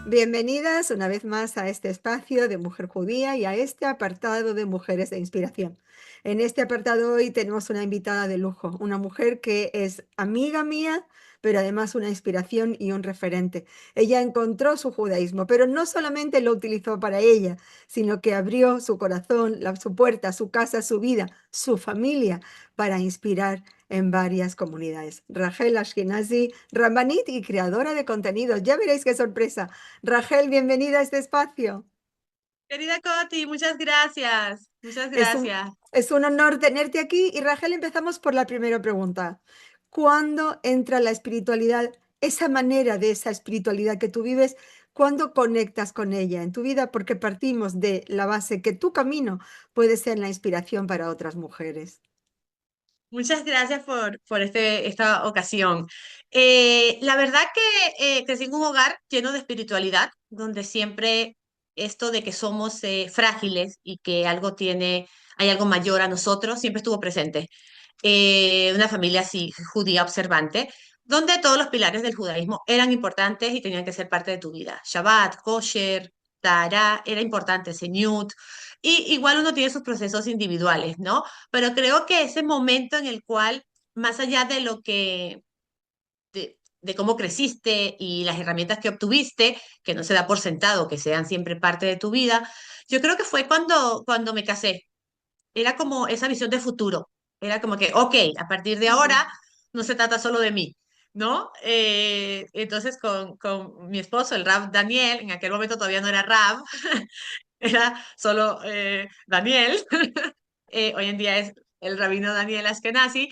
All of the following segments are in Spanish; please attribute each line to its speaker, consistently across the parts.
Speaker 1: Bienvenidas una vez más a este espacio de Mujer Judía y a este apartado de Mujeres de Inspiración. En este apartado hoy tenemos una invitada de lujo, una mujer que es amiga mía, pero además una inspiración y un referente. Ella encontró su judaísmo, pero no solamente lo utilizó para ella, sino que abrió su corazón, su puerta, su casa, su vida, su familia para inspirar en varias comunidades. Rachel Ashkenazi, Rambanit y creadora de contenidos. Ya veréis qué sorpresa. Rachel, bienvenida a este espacio.
Speaker 2: Querida Coti, muchas gracias. Muchas
Speaker 1: Es un,
Speaker 2: gracias.
Speaker 1: es un honor tenerte aquí. Y Rachel, empezamos por la primera pregunta. ¿Cuándo entra la espiritualidad, esa manera de esa espiritualidad que tú vives, cuándo conectas con ella en tu vida? Porque partimos de la base que tu camino puede ser la inspiración para otras mujeres.
Speaker 2: Muchas gracias por esta ocasión. La verdad que crecí en un hogar lleno de espiritualidad, donde siempre esto de que somos frágiles y que hay algo mayor a nosotros, siempre estuvo presente. Una familia así, judía observante, donde todos los pilares del judaísmo eran importantes y tenían que ser parte de tu vida. Shabbat, kosher, Tahara, era importante, Señut. Y igual uno tiene sus procesos individuales, ¿no? Pero creo que ese momento en el cual, más allá de de cómo creciste y las herramientas que obtuviste, que no se da por sentado, que sean siempre parte de tu vida, yo creo que fue cuando me casé. Era como esa visión de futuro. Era como que, ok, a partir de ahora no se trata solo de mí, ¿no? Entonces con mi esposo, el Rab Daniel, en aquel momento todavía no era Rab, era solo Daniel, hoy en día es el rabino Daniel Ashkenazi,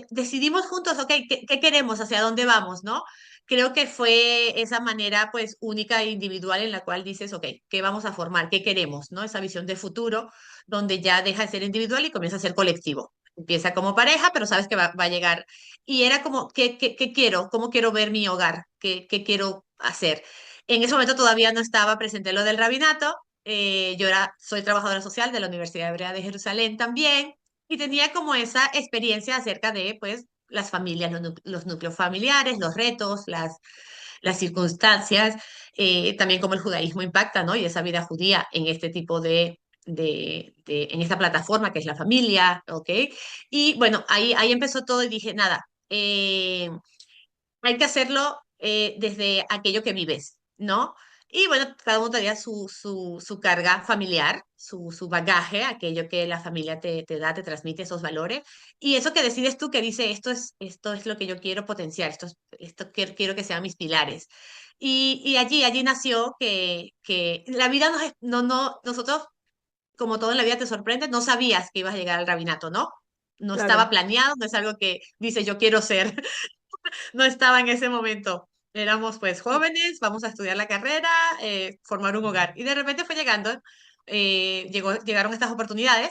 Speaker 2: decidimos juntos, ok, ¿qué queremos? ¿Hacia dónde vamos? ¿No? Creo que fue esa manera pues única e individual en la cual dices, ok, ¿qué vamos a formar? ¿Qué queremos? ¿No? Esa visión de futuro donde ya deja de ser individual y comienza a ser colectivo. Empieza como pareja, pero sabes que va a llegar. Y era como, ¿qué quiero? ¿Cómo quiero ver mi hogar? ¿Qué quiero hacer? En ese momento todavía no estaba presente lo del rabinato. Soy trabajadora social de la Universidad Hebrea de Jerusalén también y tenía como esa experiencia acerca de pues las familias, los núcleos familiares, los retos, las circunstancias, también cómo el judaísmo impacta, ¿no? Y esa vida judía en este tipo en esta plataforma que es la familia, ¿ok? Y bueno, ahí empezó todo y dije, nada, hay que hacerlo desde aquello que vives, ¿no? Y bueno, cada uno tenía su carga familiar, su bagaje, aquello que la familia te da, te transmite esos valores. Y eso que decides tú, que dice, esto es lo que yo quiero potenciar, esto quiero que sean mis pilares. Y allí nació que la vida nosotros, como todo en la vida te sorprende, no sabías que ibas a llegar al rabinato, ¿no? No estaba
Speaker 1: Claro.
Speaker 2: planeado, no es algo que dice yo quiero ser. No estaba en ese momento. Éramos pues jóvenes, vamos a estudiar la carrera, formar un hogar. Y de repente fue llegando, llegaron estas oportunidades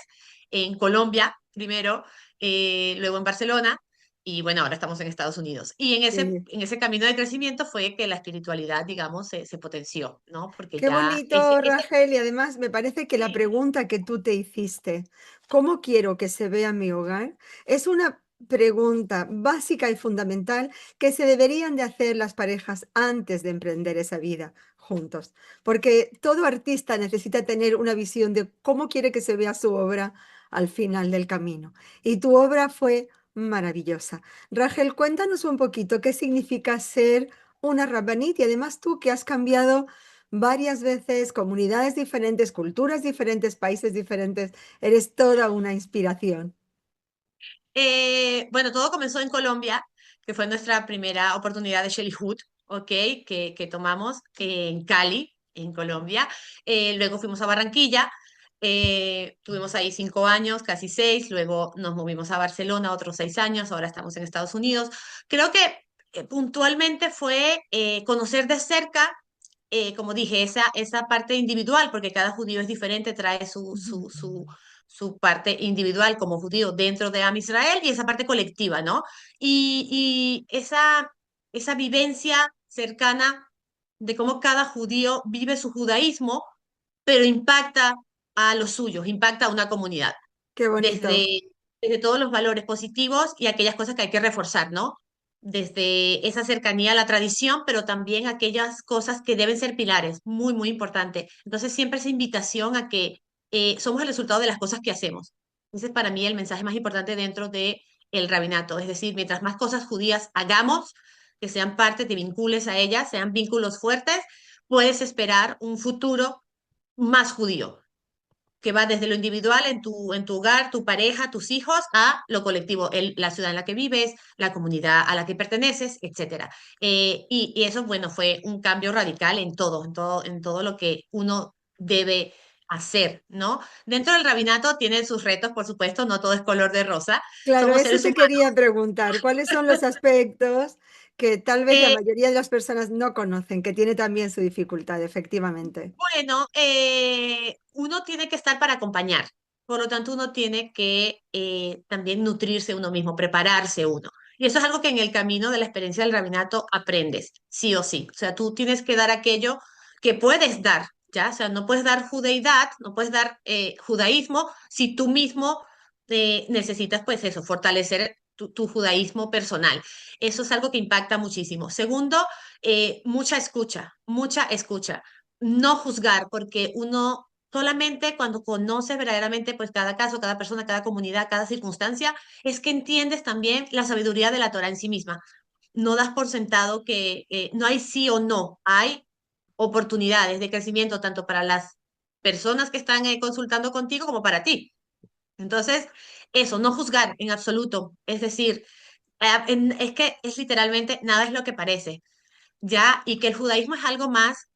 Speaker 2: en Colombia primero, luego en Barcelona y bueno, ahora estamos en Estados Unidos. Y
Speaker 1: Sí.
Speaker 2: en ese camino de crecimiento fue que la espiritualidad, digamos, se potenció, ¿no? Porque
Speaker 1: Qué
Speaker 2: ya
Speaker 1: bonito, Rachel, y además me parece que la pregunta que tú te hiciste, ¿cómo quiero que se vea mi hogar? Es una pregunta básica y fundamental que se deberían de hacer las parejas antes de emprender esa vida juntos, porque todo artista necesita tener una visión de cómo quiere que se vea su obra al final del camino. Y tu obra fue maravillosa. Rachel, cuéntanos un poquito qué significa ser una rabbanit y además tú que has cambiado varias veces, comunidades diferentes, culturas diferentes, países diferentes. Eres toda una inspiración.
Speaker 2: Bueno, todo comenzó en Colombia, que fue nuestra primera oportunidad de Hood, ¿ok? Que tomamos en Cali, en Colombia. Luego fuimos a Barranquilla, tuvimos ahí 5 años, casi 6. Luego nos movimos a Barcelona, otros 6 años. Ahora estamos en Estados Unidos. Creo que puntualmente fue conocer de cerca, como dije, esa parte individual, porque cada judío es diferente, trae su parte individual como judío dentro de Am Israel y esa parte colectiva, ¿no? Y esa vivencia cercana de cómo cada judío vive su judaísmo, pero impacta a los suyos, impacta a una comunidad,
Speaker 1: Qué bonito.
Speaker 2: desde, desde todos los valores positivos y aquellas cosas que hay que reforzar, ¿no? desde esa cercanía a la tradición, pero también aquellas cosas que deben ser pilares, muy, muy importante. Entonces, siempre esa invitación a que somos el resultado de las cosas que hacemos. Ese es para mí el mensaje más importante dentro de el rabinato. Es decir, mientras más cosas judías hagamos, que sean parte, te vincules a ellas, sean vínculos fuertes, puedes esperar un futuro más judío que va desde lo individual en tu hogar, tu pareja, tus hijos, a lo colectivo, la ciudad en la que vives, la comunidad a la que perteneces, etcétera. Y eso, bueno, fue un cambio radical en todo lo que uno debe hacer, ¿no? Dentro del rabinato tiene sus retos, por supuesto, no todo es color de rosa,
Speaker 1: Claro,
Speaker 2: somos
Speaker 1: eso
Speaker 2: seres
Speaker 1: te
Speaker 2: humanos.
Speaker 1: quería preguntar. ¿Cuáles son los aspectos que tal vez la
Speaker 2: Eh,
Speaker 1: mayoría de las personas no conocen, que tiene también su dificultad, efectivamente?
Speaker 2: Bueno, uno tiene que estar para acompañar, por lo tanto uno tiene que también nutrirse uno mismo, prepararse uno. Y eso es algo que en el camino de la experiencia del rabinato aprendes, sí o sí. O sea, tú tienes que dar aquello que puedes dar, ¿ya? O sea, no puedes dar judeidad, no puedes dar judaísmo si tú mismo necesitas, pues eso, fortalecer tu judaísmo personal. Eso es algo que impacta muchísimo. Segundo, mucha escucha, mucha escucha no juzgar, porque uno solamente cuando conoce verdaderamente pues cada caso, cada persona, cada comunidad, cada circunstancia, es que entiendes también la sabiduría de la Torah en sí misma. No das por sentado que no hay sí o no, hay oportunidades de crecimiento tanto para las personas que están consultando contigo como para ti. Entonces, eso, no juzgar en absoluto, es decir, es que es literalmente nada es lo que parece, ¿ya? Y que el judaísmo es algo más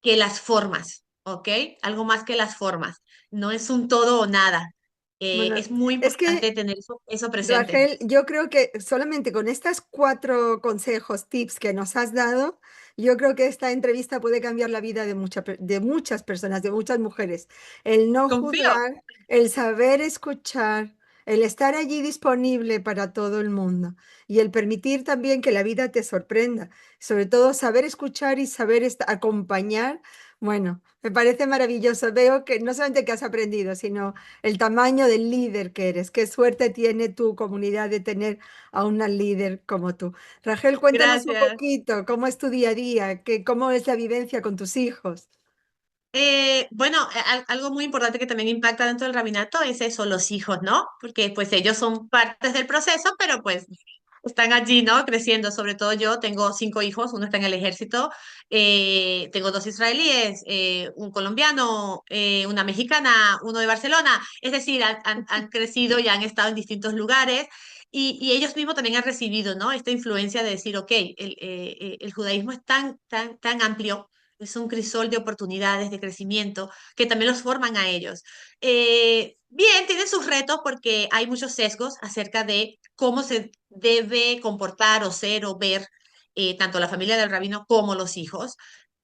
Speaker 2: que las formas, ¿ok? Algo más que las formas. No es un todo o nada.
Speaker 1: Bueno,
Speaker 2: Es muy
Speaker 1: es que
Speaker 2: importante tener eso presente.
Speaker 1: Rachel, yo creo que solamente con estos cuatro consejos, tips que nos has dado, yo creo que esta entrevista puede cambiar la vida de, de muchas personas, de muchas mujeres. El no
Speaker 2: Confío.
Speaker 1: juzgar, el saber escuchar, el estar allí disponible para todo el mundo y el permitir también que la vida te sorprenda. Sobre todo saber escuchar y saber acompañar. Bueno, me parece maravilloso. Veo que no solamente que has aprendido, sino el tamaño del líder que eres. Qué suerte tiene tu comunidad de tener a una líder como tú. Rachel, cuéntanos un
Speaker 2: Gracias.
Speaker 1: poquito cómo es tu día a día, cómo es la vivencia con tus hijos.
Speaker 2: Bueno, algo muy importante que también impacta dentro del rabinato es eso, los hijos, ¿no? Porque pues ellos son partes del proceso, pero pues están allí, ¿no? Creciendo. Sobre todo yo tengo 5 hijos, uno está en el ejército, tengo 2 israelíes, un colombiano, una mexicana, uno de Barcelona. Es decir, han crecido y han estado en distintos lugares. Y ellos mismos también han recibido, ¿no? Esta influencia de decir, ok, el judaísmo es tan amplio, es un crisol de oportunidades, de crecimiento, que también los forman a ellos. Bien, tienen sus retos porque hay muchos sesgos acerca de cómo se debe comportar o ser o ver tanto la familia del rabino como los hijos.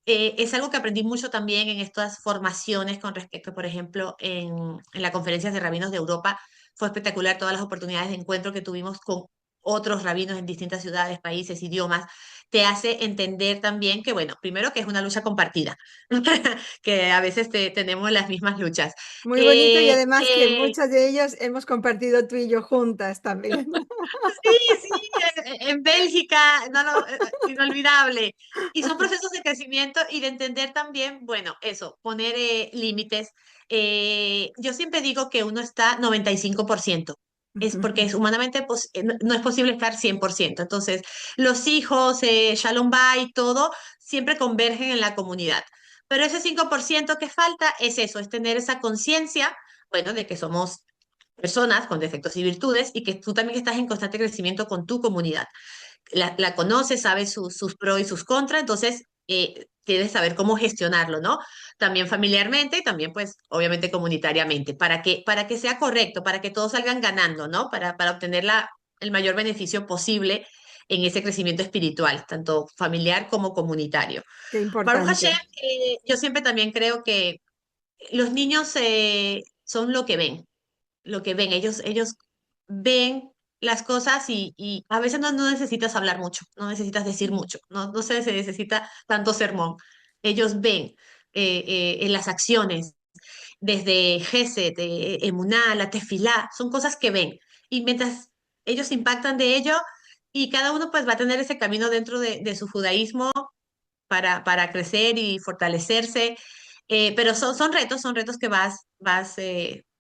Speaker 2: Es algo que aprendí mucho también en estas formaciones con respecto, por ejemplo, en las conferencias de rabinos de Europa. Fue espectacular todas las oportunidades de encuentro que tuvimos con otros rabinos en distintas ciudades, países, idiomas. Te hace entender también que, bueno, primero que es una lucha compartida, que a veces tenemos las mismas luchas.
Speaker 1: Muy bonito y además que
Speaker 2: Que
Speaker 1: muchas de ellas hemos compartido tú y yo juntas también.
Speaker 2: sí, sí, en Bélgica, no, no, inolvidable. Y son procesos de crecimiento y de entender también, bueno, eso, poner límites. Yo siempre digo que uno está 95%. Es porque es humanamente no es posible estar 100%. Entonces, los hijos, Shalom Bay, todo, siempre convergen en la comunidad. Pero ese 5% que falta es eso, es tener esa conciencia, bueno, de que somos personas con defectos y virtudes y que tú también estás en constante crecimiento con tu comunidad. La conoces, sabes sus pros y sus contras, entonces debes saber cómo gestionarlo, ¿no? También familiarmente y también, pues, obviamente comunitariamente, para que sea correcto, para que todos salgan ganando, ¿no? Para obtener el mayor beneficio posible en ese crecimiento espiritual, tanto familiar como comunitario.
Speaker 1: Qué
Speaker 2: Baruch Hashem,
Speaker 1: importante.
Speaker 2: yo siempre también creo que los niños son lo que ven. Ellos ven las cosas y a veces no necesitas hablar mucho, no necesitas decir mucho, no se necesita tanto sermón. Ellos ven en las acciones, desde Gesed, Emuná, la Tefilá, son cosas que ven. Y mientras ellos impactan de ello, y cada uno pues va a tener ese camino dentro de su judaísmo para crecer y fortalecerse, pero son retos que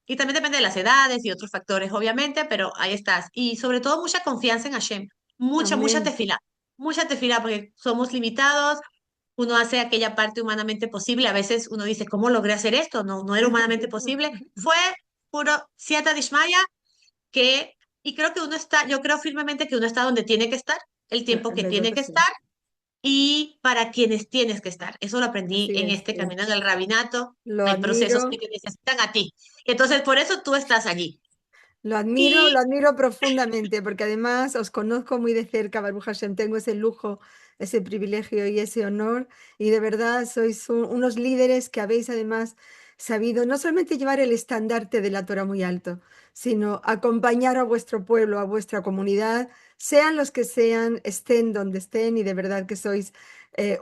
Speaker 2: y también depende de las edades y otros factores, obviamente, pero ahí estás. Y sobre todo mucha confianza en Hashem,
Speaker 1: Amén.
Speaker 2: mucha tefilá, porque somos limitados, uno hace aquella parte humanamente posible, a veces uno dice, ¿cómo logré hacer esto? No, no era humanamente posible, fue puro siata dishmaya, que, y creo que yo creo firmemente que uno está donde tiene que estar, el tiempo que
Speaker 1: Verdad
Speaker 2: tiene
Speaker 1: que
Speaker 2: que
Speaker 1: sí.
Speaker 2: estar y para quienes tienes que estar. Eso lo aprendí
Speaker 1: Así
Speaker 2: en
Speaker 1: es,
Speaker 2: este
Speaker 1: sí.
Speaker 2: camino del rabinato.
Speaker 1: Lo
Speaker 2: Hay procesos que
Speaker 1: admiro.
Speaker 2: te necesitan a ti. Entonces, por eso tú estás allí.
Speaker 1: Lo
Speaker 2: Y
Speaker 1: admiro profundamente, porque además os conozco muy de cerca, Baruch Hashem, tengo ese lujo, ese privilegio y ese honor, y de verdad sois unos líderes que habéis además sabido no solamente llevar el estandarte de la Torah muy alto, sino acompañar a vuestro pueblo, a vuestra comunidad, sean los que sean, estén donde estén, y de verdad que sois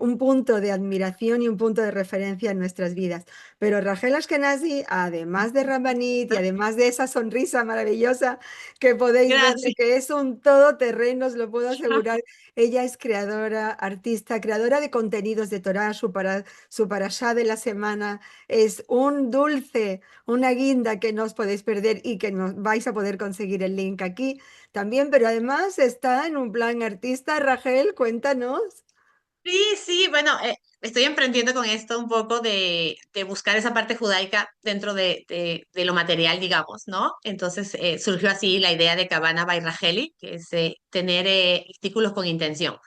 Speaker 1: un punto de admiración y un punto de referencia en nuestras vidas. Pero Rachel Ashkenazi, además de Rambanit y además de esa sonrisa maravillosa que podéis verle,
Speaker 2: gracias.
Speaker 1: que es un todoterreno, os lo puedo asegurar, ella es creadora, artista, creadora de contenidos de Torah, su parashá de la semana, es un dulce, una guinda que no os podéis perder y que nos vais a poder conseguir el link aquí también, pero además está en un plan artista. Rachel, cuéntanos.
Speaker 2: Sí, sí, bueno, estoy emprendiendo con esto un poco de buscar esa parte judaica dentro de lo material, digamos, ¿no? Entonces surgió así la idea de Cabana by Racheli, que es tener artículos con intención.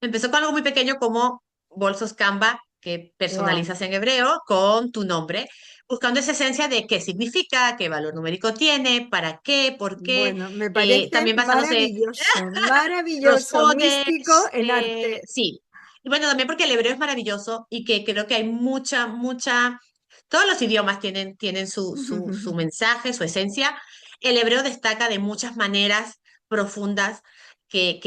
Speaker 2: Empezó con algo muy pequeño como bolsos Canva que
Speaker 1: Wow.
Speaker 2: personalizas en hebreo con tu nombre, buscando esa esencia de qué significa, qué valor numérico tiene, para qué, por qué,
Speaker 1: Bueno, me parece
Speaker 2: también basándose
Speaker 1: maravilloso,
Speaker 2: los
Speaker 1: maravilloso, místico
Speaker 2: codes,
Speaker 1: en arte.
Speaker 2: sí. Y bueno, también porque el hebreo es maravilloso y que creo que hay todos los idiomas tienen su mensaje, su esencia. El hebreo destaca de muchas maneras profundas que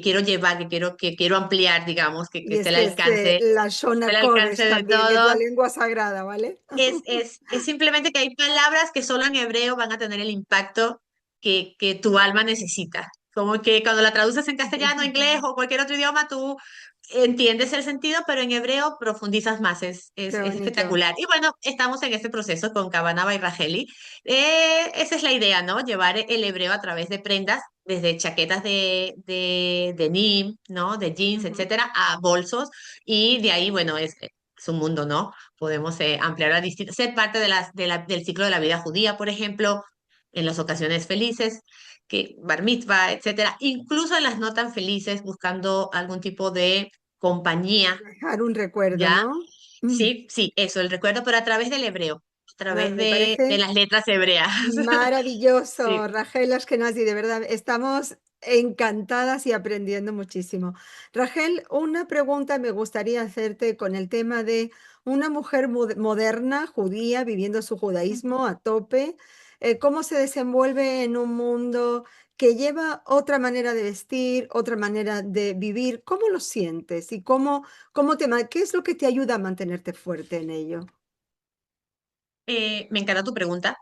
Speaker 2: quiero llevar, que quiero ampliar, digamos, que
Speaker 1: Y
Speaker 2: esté
Speaker 1: es que la Shona
Speaker 2: al alcance
Speaker 1: Kodesh
Speaker 2: de
Speaker 1: también, es la
Speaker 2: todos.
Speaker 1: lengua sagrada, ¿vale?
Speaker 2: Es simplemente que hay palabras que solo en hebreo van a tener el impacto que tu alma necesita. Como que cuando la traduces en castellano, inglés o cualquier otro idioma, tú entiendes el sentido, pero en hebreo profundizas más.
Speaker 1: Qué
Speaker 2: Es
Speaker 1: bonito.
Speaker 2: espectacular. Y bueno, estamos en este proceso con Cabanaba y Rajeli. Esa es la idea, ¿no? Llevar el hebreo a través de prendas, desde chaquetas de denim, ¿no? De jeans,
Speaker 1: Ujú.
Speaker 2: etcétera, a bolsos. Y de ahí, bueno, es un mundo, ¿no? Podemos ampliar a distintas, ser parte del ciclo de la vida judía, por ejemplo, en las ocasiones felices, que bar mitzvah, etcétera, incluso en las no tan felices, buscando algún tipo de compañía,
Speaker 1: Dejar un recuerdo,
Speaker 2: ¿ya?
Speaker 1: ¿no?
Speaker 2: Sí, sí, eso, el recuerdo, pero a través del hebreo, a
Speaker 1: Nada,
Speaker 2: través
Speaker 1: me
Speaker 2: de
Speaker 1: parece
Speaker 2: las letras hebreas.
Speaker 1: maravilloso,
Speaker 2: Sí.
Speaker 1: Rachel Ashkenazi, de verdad, estamos encantadas y aprendiendo muchísimo. Rachel, una pregunta me gustaría hacerte con el tema de una mujer moderna, judía, viviendo su judaísmo a tope, ¿cómo se desenvuelve en un mundo que lleva otra manera de vestir, otra manera de vivir? ¿Cómo lo sientes y qué es lo que te ayuda a mantenerte fuerte en ello?
Speaker 2: Me encanta tu pregunta,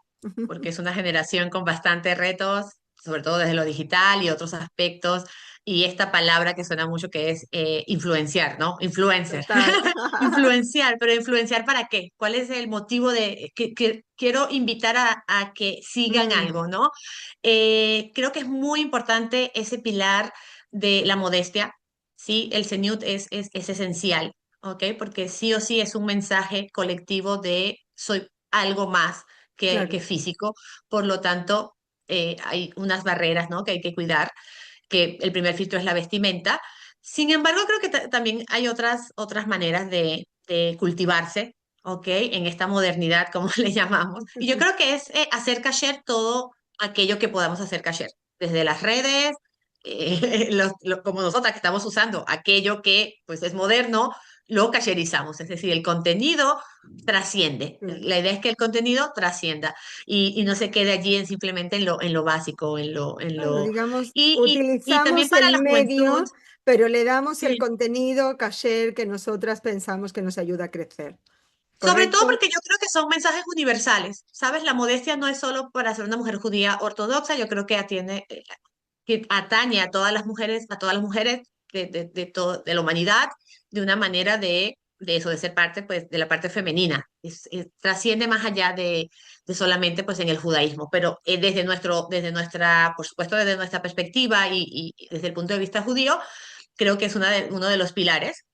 Speaker 2: porque es una generación con bastantes retos, sobre todo desde lo digital y otros aspectos, y esta palabra que suena mucho que es influenciar, ¿no? Influencer.
Speaker 1: Total.
Speaker 2: Influenciar, pero influenciar ¿para qué? ¿Cuál es el motivo de que quiero invitar a que sigan
Speaker 1: Mm,
Speaker 2: algo, ¿no? Creo que es muy importante ese pilar de la modestia, ¿sí? El Zenit es esencial, ¿ok? Porque sí o sí es un mensaje colectivo de soy algo más que
Speaker 1: claro.
Speaker 2: físico. Por lo tanto, hay unas barreras, ¿no? Que hay que cuidar, que el primer filtro es la vestimenta. Sin embargo, creo que también hay otras maneras de cultivarse, ¿ok? En esta modernidad, como le llamamos. Y yo creo que es hacer kasher todo aquello que podamos hacer kasher, desde las redes, como nosotras que estamos usando aquello que pues es moderno, lo kasherizamos, es decir, el contenido trasciende.
Speaker 1: Claro.
Speaker 2: La idea es que el contenido trascienda y no se quede allí simplemente en lo básico,
Speaker 1: Claro, digamos,
Speaker 2: y también
Speaker 1: utilizamos
Speaker 2: para
Speaker 1: el
Speaker 2: la juventud,
Speaker 1: medio, pero le damos el
Speaker 2: sí.
Speaker 1: contenido caché que nosotras pensamos que nos ayuda a crecer.
Speaker 2: Sobre todo
Speaker 1: ¿Correcto?
Speaker 2: porque yo creo que son mensajes universales, ¿sabes? La modestia no es solo para ser una mujer judía ortodoxa, yo creo que atiende, que atañe a todas las mujeres de la humanidad, de una manera de eso, de ser parte, pues, de la parte femenina. Trasciende más allá de solamente, pues, en el judaísmo, pero desde nuestra, por supuesto, desde nuestra perspectiva y desde el punto de vista judío, creo que es uno de los pilares.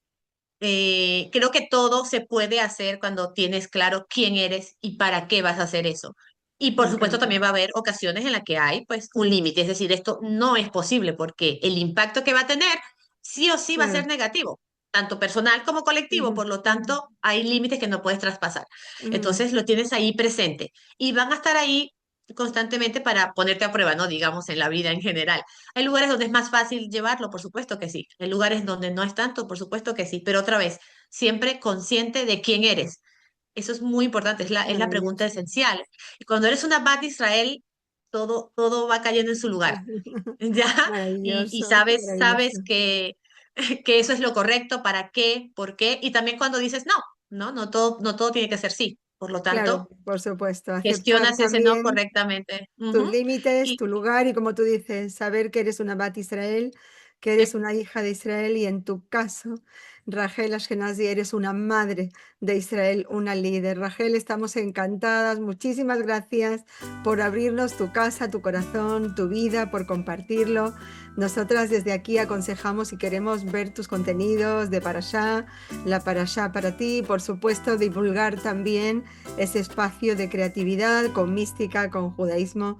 Speaker 2: Creo que todo se puede hacer cuando tienes claro quién eres y para qué vas a hacer eso. Y
Speaker 1: Me
Speaker 2: por supuesto
Speaker 1: encanta.
Speaker 2: también va a haber ocasiones en las que hay pues un límite, es decir, esto no es posible porque el impacto que va a tener sí o sí va a ser
Speaker 1: Claro.
Speaker 2: negativo, tanto personal como colectivo,
Speaker 1: Ujú,
Speaker 2: por lo tanto hay límites que no puedes traspasar.
Speaker 1: ujú.
Speaker 2: Entonces lo tienes ahí presente y van a estar ahí constantemente para ponerte a prueba, ¿no? Digamos, en la vida en general. Hay lugares donde es más fácil llevarlo, por supuesto que sí. Hay lugares donde no es tanto, por supuesto que sí. Pero otra vez, siempre consciente de quién eres. Eso es muy importante, es la pregunta
Speaker 1: Maravilloso.
Speaker 2: esencial. Y cuando eres una Bat Israel, todo va cayendo en su lugar, ¿ya? Y
Speaker 1: Maravilloso,
Speaker 2: sabes
Speaker 1: maravilloso.
Speaker 2: que eso es lo correcto, para qué, por qué. Y también cuando dices no todo tiene que ser sí. Por lo
Speaker 1: Claro,
Speaker 2: tanto,
Speaker 1: por supuesto. Aceptar
Speaker 2: gestionas ese no
Speaker 1: también
Speaker 2: correctamente.
Speaker 1: tus
Speaker 2: Ujú.
Speaker 1: límites,
Speaker 2: Y
Speaker 1: tu lugar y como tú dices, saber que eres una Bat Israel, que eres
Speaker 2: sí,
Speaker 1: una hija de Israel y en tu caso, Rachel Ashkenazi, eres una madre de Israel, una líder. Rachel, estamos encantadas. Muchísimas gracias por abrirnos tu casa, tu corazón, tu vida, por compartirlo. Nosotras desde aquí aconsejamos y queremos ver tus contenidos de Parashá, la Parashá para ti, por supuesto divulgar también ese espacio de creatividad con mística, con judaísmo.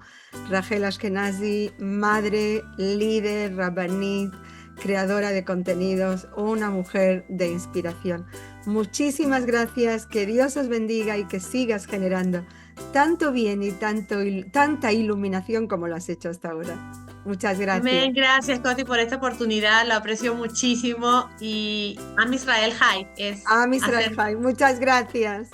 Speaker 1: Rachel Ashkenazi, madre, líder, rabbanit, creadora de contenidos, una mujer de inspiración. Muchísimas gracias, que Dios os bendiga y que sigas generando tanto bien y tanta iluminación como lo has hecho hasta ahora. Muchas gracias.
Speaker 2: amén, gracias, Coti, por esta oportunidad, lo aprecio muchísimo y Am Israel High es
Speaker 1: Am Israel
Speaker 2: hacer
Speaker 1: Chai, muchas gracias.